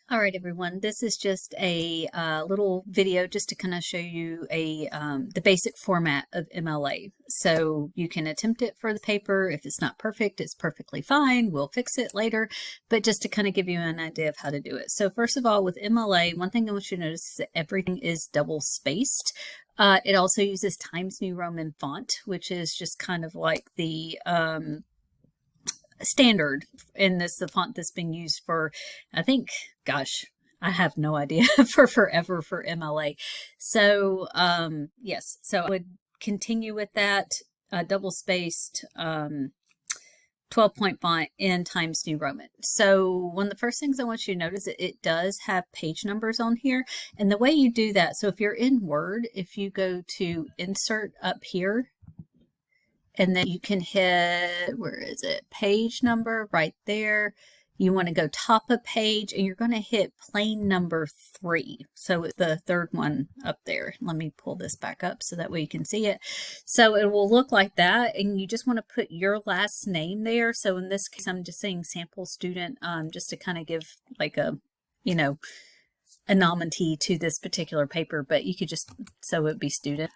All right, everyone. This is just a little video just to kind of show you the basic format of MLA. So you can attempt it for the paper. If it's not perfect, it's perfectly fine. We'll fix it later, but just to kind of give you an idea of how to do it. So first of all, with MLA, one thing I want you to notice is that everything is double spaced. It also uses Times New Roman font, which is just kind of like the standard, and this the font that's been used for, I think, gosh, I have no idea, for forever for MLA. So yes, so I would continue with that double spaced 12-point font in Times New Roman. So one of the first things I want you to notice is it does have page numbers on here, and the way you do that, so if you're in Word, if you go to insert up here, and then you can hit, where is it? Page number right there. You want to go top of page, and you're going to hit plain number 3. So it's the third one up there. Let me pull this back up so that way you can see it. So it will look like that, and you just want to put your last name there. So in this case, I'm just saying sample student, just to kind of give like a, anonymity to this particular paper, but you could just, so it'd be student.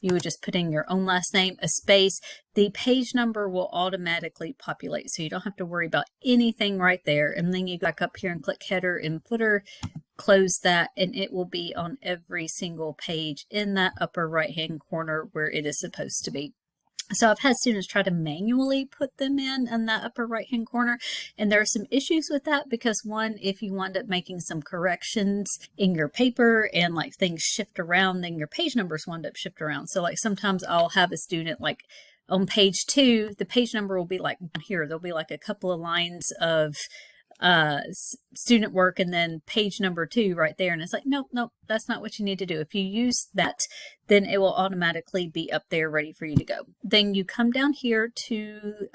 You would just put in your own last name, a space. The page number will automatically populate, so you don't have to worry about anything right there. And then you go back up here and click header and footer, close that, and it will be on every single page in that upper right-hand corner where it is supposed to be. So I've had students try to manually put them in that upper right-hand corner, and there are some issues with that because, one, if you wind up making some corrections in your paper and like things shift around, then your page numbers wind up shift around. So like sometimes I'll have a student like on page 2, the page number will be like here. There'll be like a couple of lines of student work and then page number 2 right there, and it's like nope, that's not what you need to do. If you use that, then it will automatically be up there ready for you to go. Then you come down here to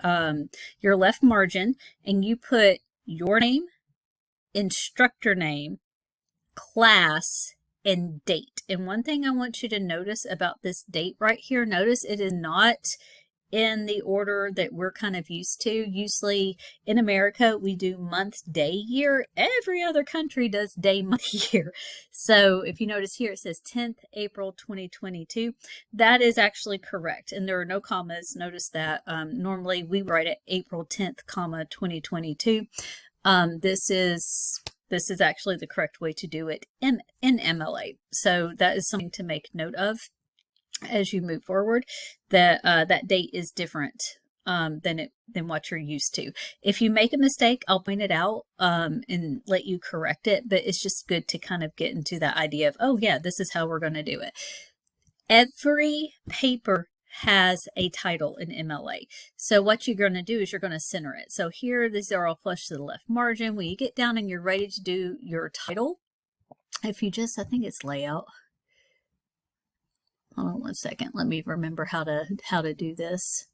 your left margin and you put your name, instructor name, class, and date. And one thing I want you to notice about this date right here, notice it is not in the order that we're kind of used to. Usually in America, we do month, day, year. Every other country does day, month, year. So if you notice here, it says 10th April 2022. That is actually correct. And there are no commas. Notice that normally we write it April 10th, comma 2022. This is actually the correct way to do it in MLA. So that is something to make note of as you move forward, that that date is different than what you're used to. If you make a mistake, I'll point it out and let you correct it, but it's just good to kind of get into that idea of, oh yeah, this is how we're going to do it. Every paper has a title in MLA. So what you're going to do is you're going to center it. So here, these are all flush to the left margin. When you get down and you're ready to do your title, if you just, I think it's layout. Hold on one second. Let me remember how to do this.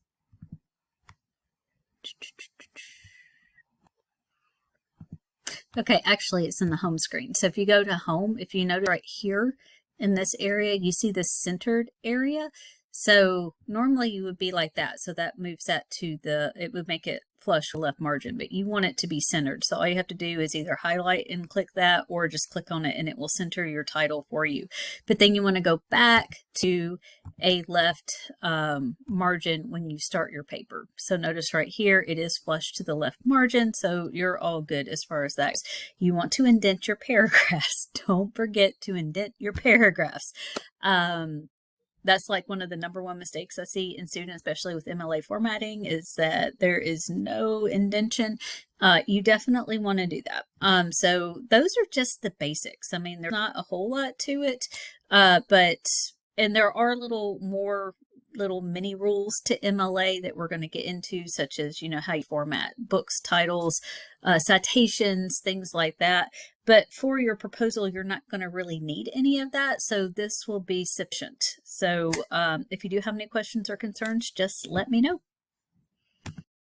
Okay, actually it's in the home screen. So if you go to home, if you notice right here in this area, you see the centered area. So normally you would be like that. So that moves that to it would make it flush the left margin, but you want it to be centered. So all you have to do is either highlight and click that or just click on it and it will center your title for you. But then you want to go back to a left margin when you start your paper. So notice right here, it is flush to the left margin. So you're all good as far as that. You want to indent your paragraphs. Don't forget to indent your paragraphs. That's like one of the #1 mistakes I see in students, especially with MLA formatting, is that there is no indentation. You definitely want to do that. So those are just the basics. I mean, there's not a whole lot to it, and there are little mini rules to MLA that we're going to get into, such as, how you format books, titles, citations, things like that. But for your proposal, you're not going to really need any of that. So this will be sufficient. So if you do have any questions or concerns, just let me know.